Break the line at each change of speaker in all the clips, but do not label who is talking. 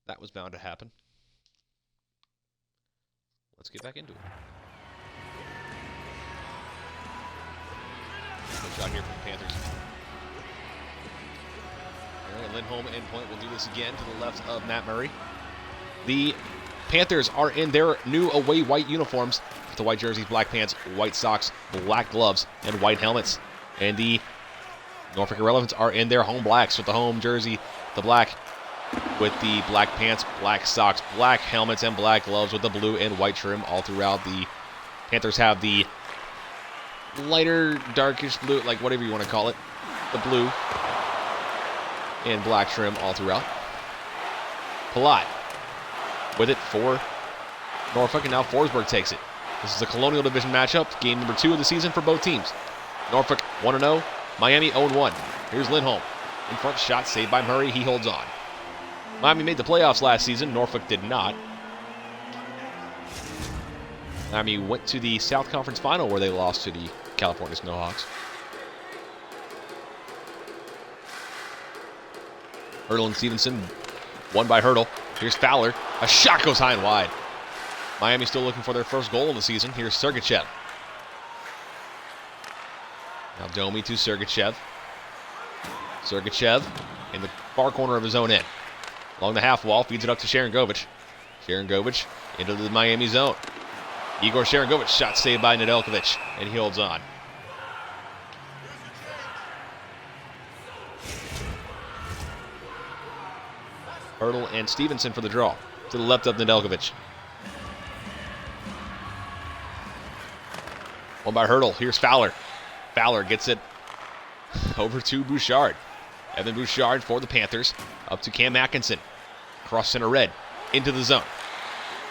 That was bound to happen. Let's get back into it. Good shot here from the Panthers. All right, Lindholm in point will do this again to the left of Matt Murray. The Panthers are in their new away white uniforms with the white jerseys, black pants, white socks, black gloves, and white helmets. And the Norfolk Irrelevants are in their home blacks with the home jersey, the black with the black pants, black socks, black helmets, and black gloves with the blue and white trim all throughout. The Panthers have the lighter, darkish blue, like whatever you want to call it, the blue and black trim all throughout. Palat with it for Norfolk, and now Forsberg takes it. This is a Colonial Division matchup, game number 2 of the season for both teams. Norfolk 1-0, Miami 0-1. Here's Lindholm. In front, shot saved by Murray. He holds on. Miami made the playoffs last season. Norfolk did not. Miami went to the South Conference Final where they lost to the California Snowhawks. Hurdle and Stevenson, won by Hurdle. Here's Fowler. A shot goes high and wide. Miami still looking for their first goal of the season. Here's Sergachev. Now Domi to Sergachev. Sergachev in the far corner of his own end. Along the half wall, feeds it up to Sharangovich. Sharangovich into the Miami zone. Igor Sharangovich, shot saved by Nedeljkovic, and he holds on. Hurdle and Stevenson for the draw. To the left of Nedeljkovic. One by Hurdle. Here's Fowler. Fowler gets it over to Bouchard. Evan Bouchard for the Panthers. Up to Cam Atkinson. Cross center red. Into the zone.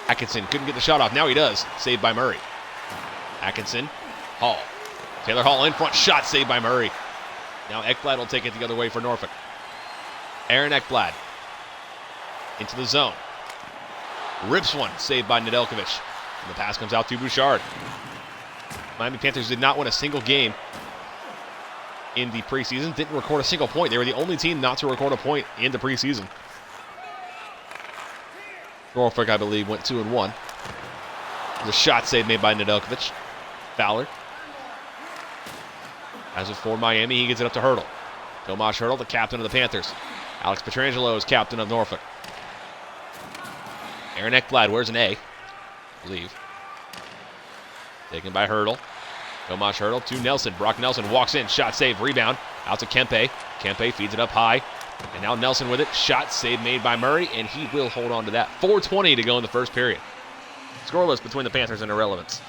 Atkinson couldn't get the shot off. Now he does. Saved by Murray. Atkinson. Hall. Taylor Hall in front. Shot saved by Murray. Now Ekblad will take it the other way for Norfolk. Aaron Ekblad. Into the zone. Rips one. Saved by Nedeljkovic. And the pass comes out to Bouchard. Miami Panthers did not win a single game in the preseason. Didn't record a single point. They were the only team not to record a point in the preseason. Norfolk, I believe, went 2-1. The shot save made by Nedeljkovic. Fowler. As it for Miami, he gets it up to Hurdle. Tomas Hurdle, the captain of the Panthers. Alex Pietrangelo is captain of Norfolk. Aaron Ekblad wears an A, I believe. Taken by Hurdle. Tomas Hurdle to Nelson. Brock Nelson walks in. Shot save. Rebound. Out to Kempe. Kempe feeds it up high. And now Nelson with it. Shot save made by Murray. And he will hold on to that. 4:20 to go in the first period. Scoreless between the Panthers and Irrelevants.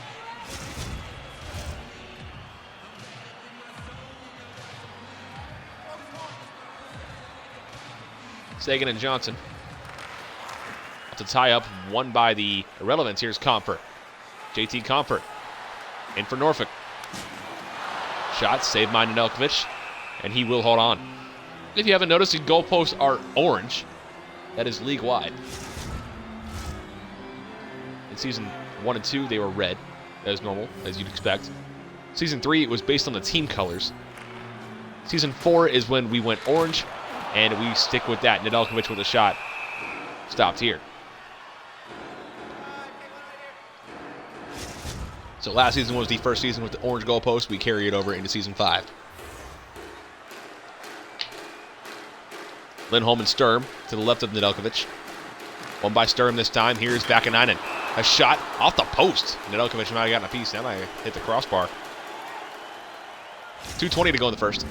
Sagan and Johnson. To tie up. One by the Irrelevants. Here's Comfort. JT Comfort. In for Norfolk. Shot saved by Nedeljkovic, and he will hold on. If you haven't noticed, the goalposts are orange. That is league-wide. In Season 1 and 2, they were red, as normal, as you'd expect. Season 3, it was based on the team colors. Season 4 is when we went orange, and we stick with that. Nedeljkovic with a shot. Stopped here. So last season was the first season with the orange goalpost. We carry it over into Season 5. Lindholm and Sturm to the left of Nedeljkovic. One by Sturm this time. Here's Vakanainen. A shot off the post. Nedeljkovic might have gotten a piece. That might have hit the crossbar. 2:20 to go in the first.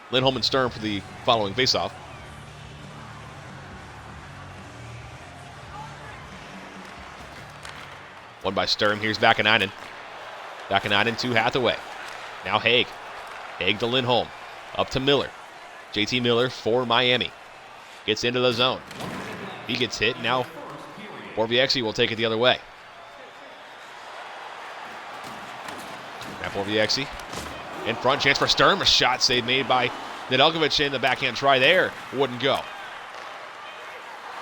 Lindholm and Sturm for the following faceoff. One by Sturm. Here's Vakanainen. Vakanainen to Hathaway. Now Haig. Haig to Lindholm. Up to Miller. JT Miller for Miami. Gets into the zone. He gets hit. Now Borviexi will take it the other way. Now Borviexi. In front. Chance for Sturm. A shot save made by Nedeljkovic, in the backhand try there. Wouldn't go.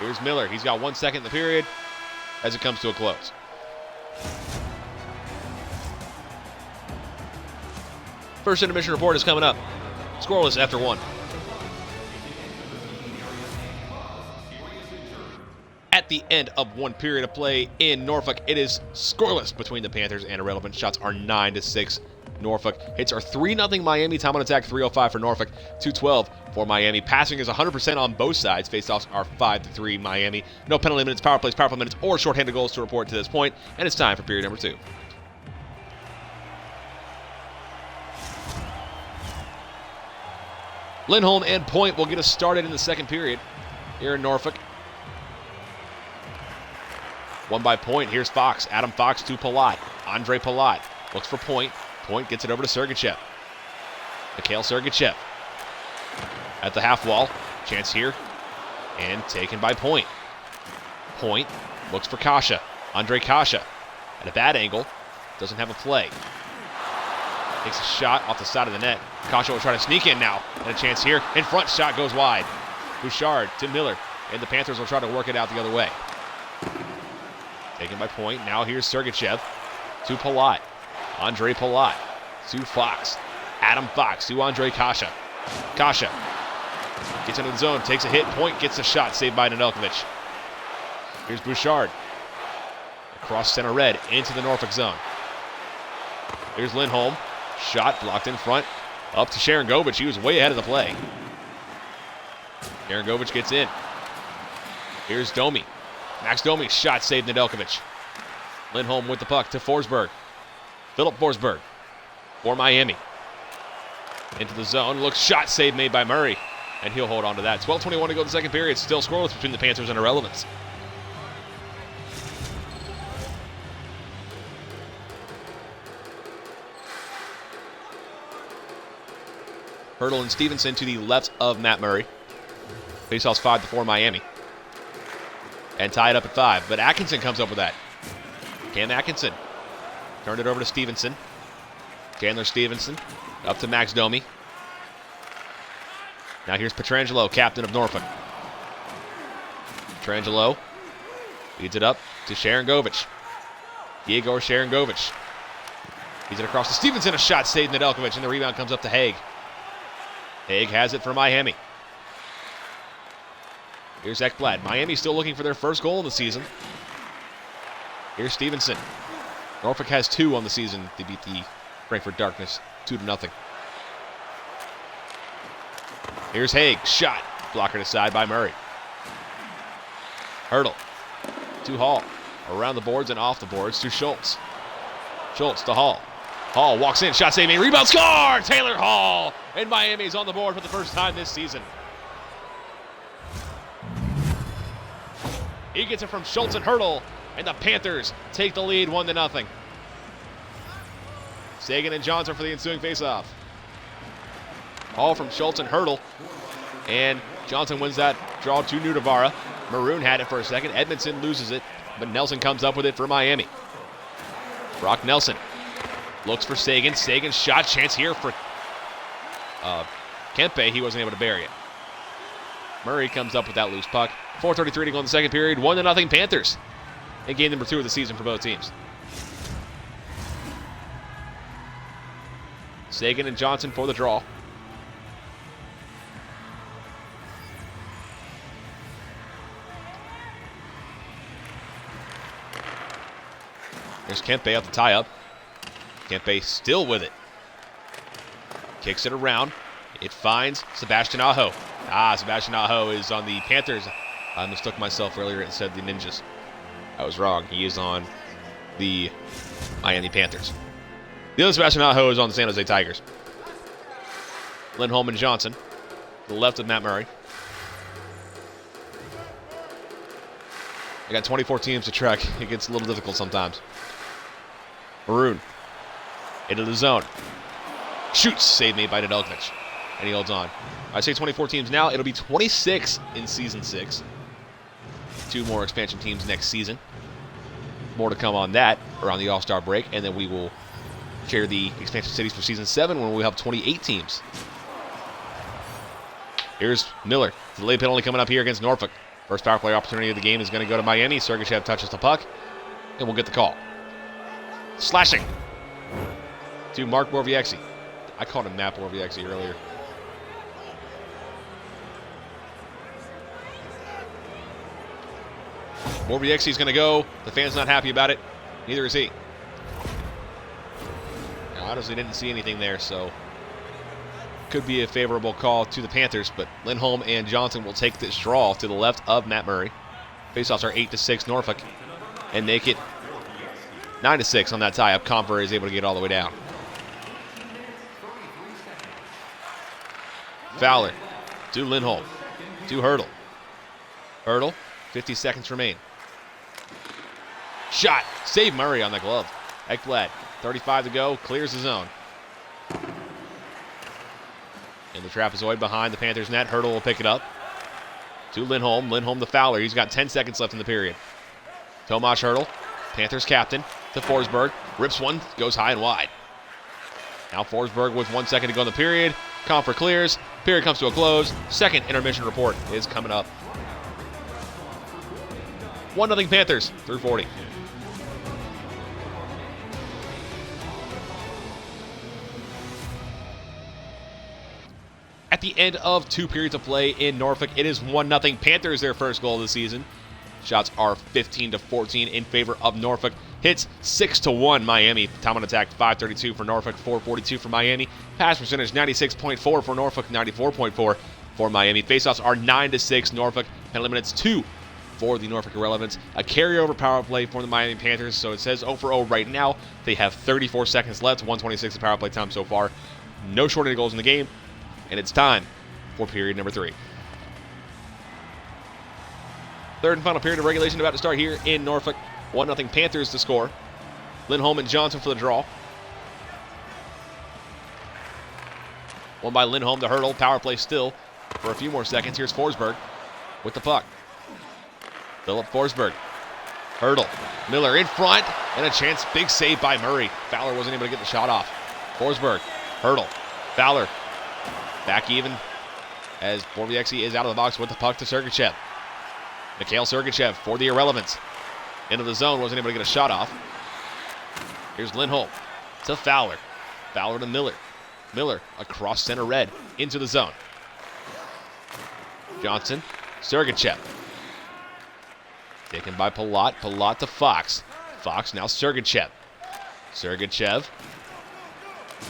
Here's Miller. He's got 1 second in the period as it comes to a close. First intermission report is coming up. Scoreless after 1. the end of one period of play in Norfolk. It is scoreless between the Panthers and Irrelevant. Shots are 9-6. Norfolk. Hits are 3-0 Miami. Time on attack 305 for Norfolk, 212 for Miami. Passing is 100% on both sides. Faceoffs are 5-3 Miami. No penalty minutes, power plays, powerful minutes, or shorthanded goals to report to this point. And it's time for period number 2. Lindholm and Point will get us started in the second period here in Norfolk. One by Point. Here's Fox. Adam Fox to Palat. Andre Palat looks for Point. Point gets it over to Sergachev. Mikhail Sergachev at the half wall. Chance here. And taken by Point. Point looks for Kasha. Andre Kasha at a bad angle. Doesn't have a play. Takes a shot off the side of the net. Kasha will try to sneak in now. And a chance here. In front, shot goes wide. Bouchard to Miller. And the Panthers will try to work it out the other way. Taken by Point. Now here's Sergachev to Palat. Andre Palat to Fox. Adam Fox to Andre Kasha. Kasha gets into the zone, takes a hit. Point gets a shot, saved by Nedeljkovic. Here's Bouchard. Across center red into the Norfolk zone. Here's Lindholm. Shot blocked in front. Up to Sharangovich. He was way ahead of the play. Sharangovich gets in. Here's Domi. Max Domi. Shot saved Nedeljkovic. Lindholm with the puck to Forsberg. Philip Forsberg for Miami. Into the zone. Looks shot save made by Murray. And he'll hold on to that. 12:21 to go in the second period. Still scoreless between the Panthers and Irrelevance. Hurdle and Stevenson to the left of Matt Murray. Faceoffs 5-4 Miami. And tied up at 5. But Atkinson comes up with that. Cam Atkinson. Turned it over to Stevenson. Chandler Stevenson. Up to Max Domi. Now here's Pietrangelo, captain of Norfolk. Pietrangelo feeds it up to Sharangovich. Igor Sharangovich. Feeds it across to Stevenson. A shot saved Nedeljkovic, and the rebound comes up to Haig. Haig has it for Miami. Here's Ekblad. Miami still looking for their first goal of the season. Here's Stevenson. Norfolk has 2 on the season. They beat the Frankfurt Darkness 2-0. Here's Haig. Shot. Blocker to side by Murray. Hurdle to Hall. Around the boards and off the boards to Schultz. Schultz to Hall. Hall walks in. Shot saving. Rebound score! Taylor Hall. And Miami's on the board for the first time this season. He gets it from Schultz and Hurdle. And the Panthers take the lead 1-0. Sagan and Johnson for the ensuing faceoff. All from Schultz and Hurdle. And Johnson wins that draw to Nudavara. Maroon had it for a second. Edmondson loses it. But Nelson comes up with it for Miami. Brock Nelson looks for Sagan. Sagan's shot chance here for Kempe. He wasn't able to bury it. Murray comes up with that loose puck. 4:33 to go in the second period. 1-0 Panthers. In game number 2 of the season for both teams. Sagan and Johnson for the draw. There's Kempe off the tie-up. Kempe still with it. Kicks it around. It finds Sebastian Aho. Sebastian Aho is on the Panthers. I mistook myself earlier and said the Ninjas. I was wrong. He is on the Miami Panthers. The other Sebastian Aho is on the San Jose Tigers. Lindholm and Johnson. To the left of Matt Murray. I got 24 teams to track. It gets a little difficult sometimes. Maroon. Into the zone. Shoots. Save made by Nedeljkovic. And he holds on. I say 24 teams now. It'll be 26 in Season 6. 2 more expansion teams next season. More to come on that around the All-Star break. And then we will share the expansion cities for Season 7 when we have 28 teams. Here's Miller. Delayed penalty coming up here against Norfolk. First power play opportunity of the game is going to go to Miami. Sergachev touches the puck. And we'll get the call. Slashing to Mark Borviexi. I called him Matt Borviexi earlier. Borbiexie's going to go. The fan's not happy about it. Neither is he. I honestly didn't see anything there, so could be a favorable call to the Panthers, but Lindholm and Johnson will take this draw to the left of Matt Murray. Faceoffs are 8-6 Norfolk, and make it 9-6 on that tie-up. Comfer is able to get all the way down. Fowler to Lindholm to Hurdle. Hurdle, 50 seconds remain. Shot, save Murray on the glove. Ekblad, 35 to go, clears the zone. And the trapezoid behind the Panthers net. Hurdle will pick it up to Lindholm. Lindholm to Fowler. He's got 10 seconds left in the period. Tomas Hurdle, Panthers captain, to Forsberg. Rips one, goes high and wide. Now Forsberg with 1 second to go in the period. Comfer clears. Period comes to a close. Second intermission report is coming up. 1-0 Panthers through 40. At the end of 2 periods of play in Norfolk, it is 1-0 Panthers, their first goal of the season. Shots are 15-14 in favor of Norfolk. Hits 6-1 Miami. Time on attack 532 for Norfolk, 442 for Miami. Pass percentage 96.4 for Norfolk, 94.4 for Miami. Faceoffs are 9-6 Norfolk. Penalty minutes 2 for the Norfolk Irrelevants. A carryover power play for the Miami Panthers, so it says 0 for 0 right now. They have 34 seconds left, 126 of power play time so far. No shortened goals in the game, and it's time for period number 3. Third and final period of regulation about to start here in Norfolk. 1-0 Panthers to score. Lindholm and Johnson for the draw. One by Lindholm to Hurdle. Power play still for a few more seconds. Here's Forsberg with the puck. Philip Forsberg. Hurdle. Miller in front. And a chance. Big save by Murray. Fowler wasn't able to get the shot off. Forsberg. Hurdle. Fowler. Back even as Borbiexie is out of the box with the puck to Sergachev. Mikhail Sergachev for the Irrelevants. Into the zone. Wasn't able to get a shot off. Here's Lindholm to Fowler. Fowler to Miller. Miller across center red into the zone. Johnson. Sergachev. Taken by Palat. Palat to Fox. Fox now Sergachev. Sergachev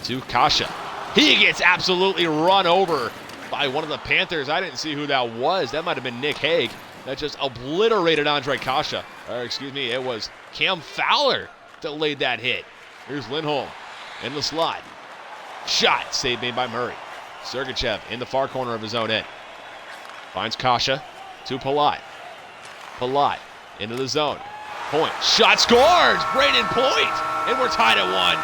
to Kasha. He gets absolutely run over by one of the Panthers. I didn't see who that was. That might have been Nick Hague. That just obliterated Andre Kasha. It was Cam Fowler that laid that hit. Here's Lindholm in the slot. Shot, save made by Murray. Sergachev in the far corner of his own end. Finds Kasha to Palat. Palat into the zone. Point. Shot scores! Braden Point! And we're tied at 1.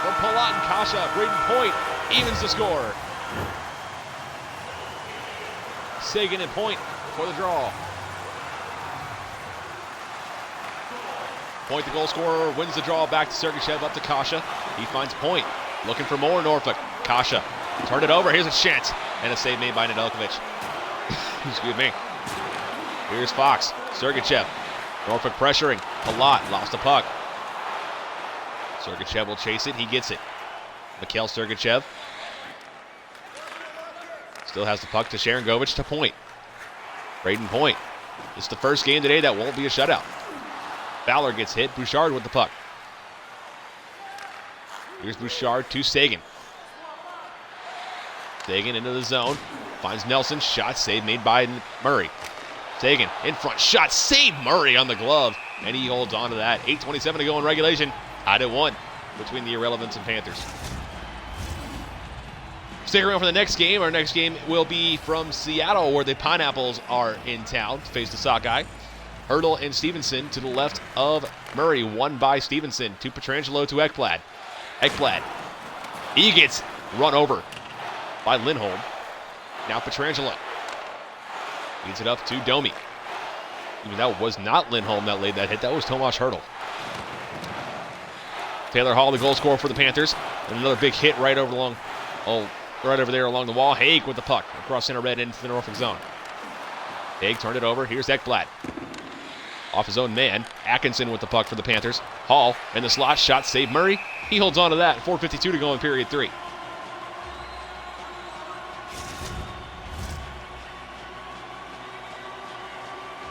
From Palat and Kasha, Braden Point evens the score. Sagan and Point for the draw. Point, the goal scorer, wins the draw. Back to Sergachev, up to Kasha. He finds Point. Looking for more Norfolk. Kasha turned it over. Here's a chance. And a save made by Nedeljkovic. Excuse me. Here's Fox. Sergachev. Norfolk pressuring. Palat lost the puck. Sergachev will chase it. He gets it. Mikhail Sergachev. Still has the puck to Sharangovich to Point. Braden Point. It's the first game today that won't be a shutout. Fowler gets hit. Bouchard with the puck. Here's Bouchard to Sagan. Sagan into the zone. Finds Nelson. Shot save made by Murray. Sagan in front. Shot save Murray on the glove. And he holds on to that. 8:27 to go in regulation. Tied at 1 between the Irrelevants and Panthers. Stick around for the next game. Our next game will be from Seattle, where the Pineapples are in town to face the Sockeye. Hurdle and Stevenson to the left of Murray. One by Stevenson to Pietrangelo to Ekblad. Ekblad. He gets run over by Lindholm. Now Pietrangelo. Leads it up to Domi. Even that was not Lindholm that laid that hit. That was Tomas Hurdle. Taylor Hall, the goal scorer for the Panthers. And another big hit right over there along the wall. Hague with the puck across center red into the Norfolk zone. Hague turned it over. Here's Ekblad. Off his own man. Atkinson with the puck for the Panthers. Hall in the slot. Shot save Murray. He holds on to that. 4:52 to go in period 3.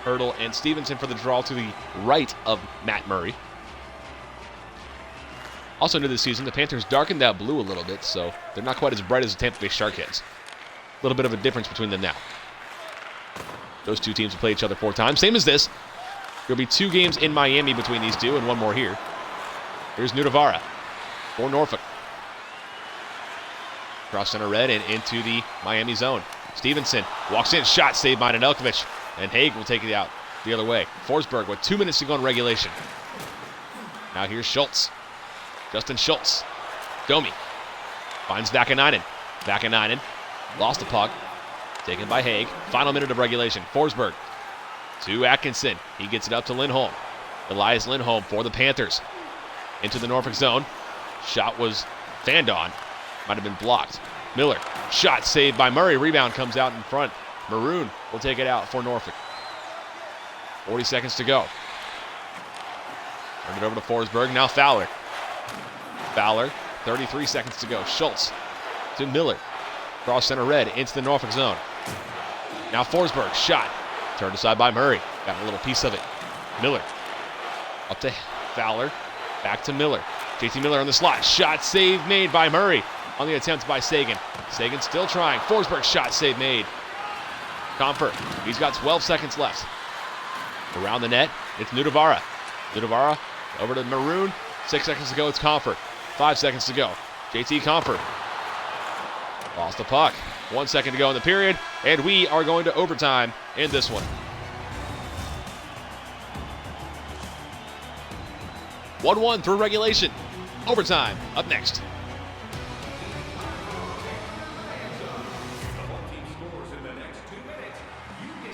Hurdle, and Stevenson for the draw to the right of Matt Murray. Also new this season, the Panthers darkened that blue a little bit, so they're not quite as bright as the Tampa Bay Sharkheads. A little bit of a difference between them now. Those two teams will play each other 4 times. Same as this. There'll be 2 games in Miami between these two and 1 more here. Here's Nudavara for Norfolk. Cross center red and into the Miami zone. Stevenson walks in, shot saved by Nedeljkovic, and Haig will take it out the other way. Forsberg with 2 minutes to go in regulation. Now here's Schultz. Justin Schultz. Domi finds Vakanainen. Vakanainen lost the puck. Taken by Haig. Final minute of regulation. Forsberg to Atkinson. He gets it up to Lindholm. Elias Lindholm for the Panthers. Into the Norfolk zone. Shot was fanned on. Might have been blocked. Miller. Shot saved by Murray. Rebound comes out in front. Maroon will take it out for Norfolk. 40 seconds to go. Turn it over to Forsberg. Now Fowler. Fowler. 33 seconds to go. Schultz to Miller. Cross center red into the Norfolk zone. Now Forsberg. Shot. Turned aside by Murray. Got a little piece of it. Miller. Up to Fowler. Back to Miller. JT Miller on the slot. Shot save made by Murray on the attempt by Sagan. Sagan still trying. Forsberg shot save made. Comfort. He's got 12 seconds left. Around the net, it's Nudavara. Nudavara over to Maroon. 6 seconds to go, it's Comfort. 5 seconds to go. JT Comfort. Lost the puck. 1 second to go in the period, and we are going to overtime in this one. 1-1 through regulation. Overtime up next.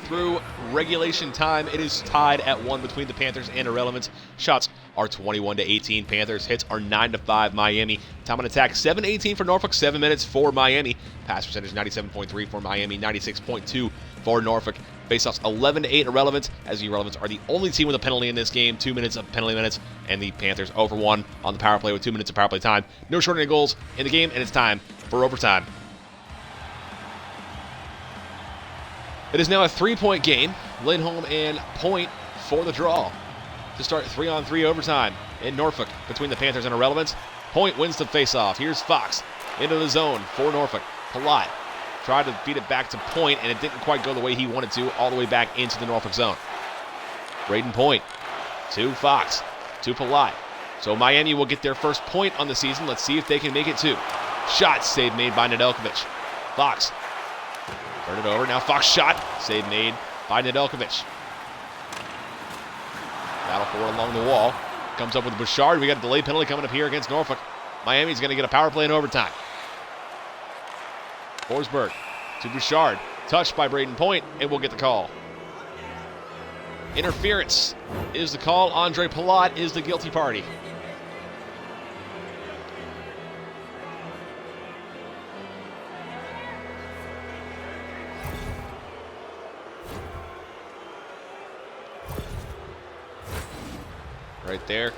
Through regulation time, it is tied at 1 between the Panthers and Irrelevance. Shots are 21-18. Panthers hits are 9-5 Miami. Time on attack 7:18 for Norfolk, 7 minutes for Miami. Pass percentage 97.3 for Miami, 96.2 for Norfolk. Faceoffs 11-8 Irrelevance, as the Irrelevance are the only team with a penalty in this game. 2 minutes of penalty minutes, and the Panthers 0-1 on the power play with 2 minutes of power play time. No shortening goals in the game, and it's time for overtime. It is now a 3-point game. Lindholm and Point for the draw to start 3-on-3 overtime in Norfolk between the Panthers and Irrelevance. Point wins the faceoff. Here's Fox into the zone for Norfolk. Palat tried to feed it back to Point, and it didn't quite go the way he wanted to, all the way back into the Norfolk zone. Braden Point to Fox to Palat. So Miami will get their first point on the season. Let's see if they can make it 2. Shot save made by Nedeljkovic. Fox. Turn it over. Now Fox shot. Save made by Nedeljkovic. Battle for it along the wall. Comes up with Bouchard. We got a delay penalty coming up here against Norfolk. Miami's going to get a power play in overtime. Forsberg to Bouchard. Touched by Braden Point, and we'll get the call. Interference is the call. Andre Palat is the guilty party. Right there.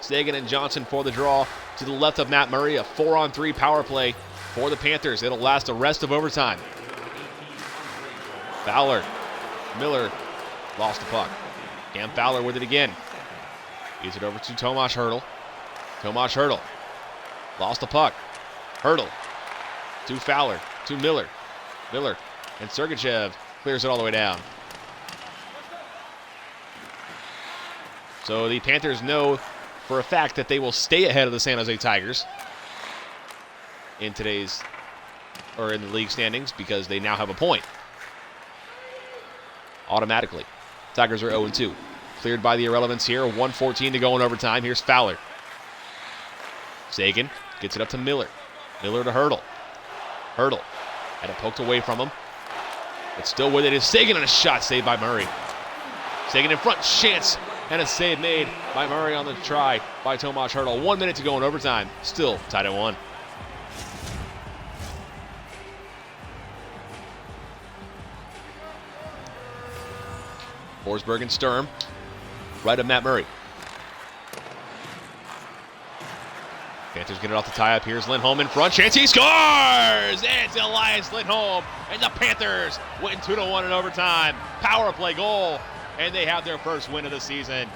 Sagan and Johnson for the draw to the left of Matt Murray. A 4-on-3 power play for the Panthers. It'll last the rest of overtime. Fowler. Miller lost the puck. Cam Fowler with it again. Gives it over to Tomas Hurdle. Tomas Hurdle. Lost the puck. Hurdle. To Fowler. To Miller. Miller and Sergachev clears it all the way down. So the Panthers know for a fact that they will stay ahead of the San Jose Tigers in the league standings because they now have a point. Automatically. Tigers are 0-2. Cleared by the Irrelevance here. 1:14 to go in overtime. Here's Fowler. Sagan gets it up to Miller. Miller to Hurdle. Hurdle had it poked away from him. But still with it is Sagan, and a shot saved by Murray. Sagan in front. Chance. And a save made by Murray on the try by Tomas Hurdle. 1 minute to go in overtime. Still tied at 1. Forsberg and Sturm. Right of Matt Murray. Panthers get it off the tie-up. Here's Lindholm in front. Chance, he scores! It's Elias Lindholm, and the Panthers win 2-1 in overtime. Power play goal, and they have their first win of the season.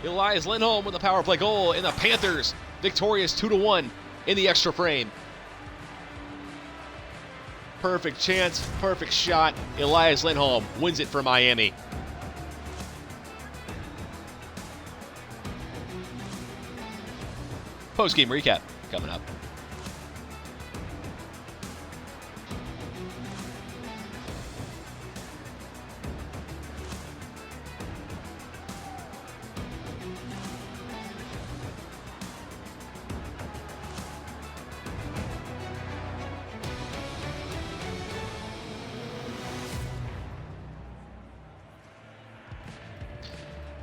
Elias Lindholm with a power play goal, and the Panthers victorious 2-1 in the extra frame. Perfect chance, perfect shot. Elias Lindholm wins it for Miami. Post-game recap coming up.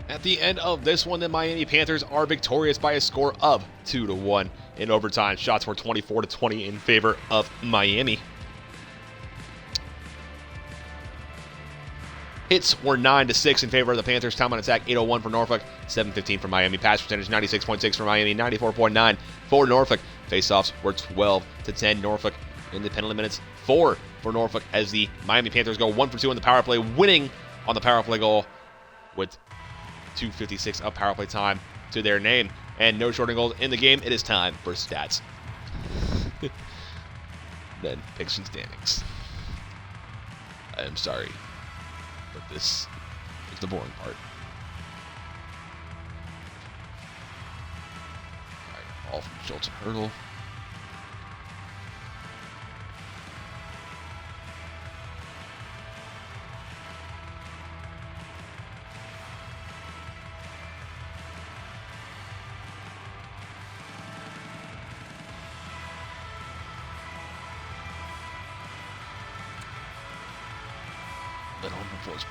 At the end of this one, the Miami Panthers are victorious by a score of 2-1 in overtime. Shots were 24-20 in favor of Miami. Hits were 9-6 in favor of the Panthers. Time on attack, 801 for Norfolk, 715 for Miami. Pass percentage, 96.6 for Miami, 94.9 for Norfolk. Faceoffs were 12-10 Norfolk. In the penalty minutes, 4 for Norfolk as the Miami Panthers go 1 for 2 in the power play, winning on the power play goal with 2:56 of power play time to their name. And no shorting goals in the game. It is time for stats. Then picks and standings. I am sorry, but this is the boring part. All from Schultz and Hurdle. Lindholm for Force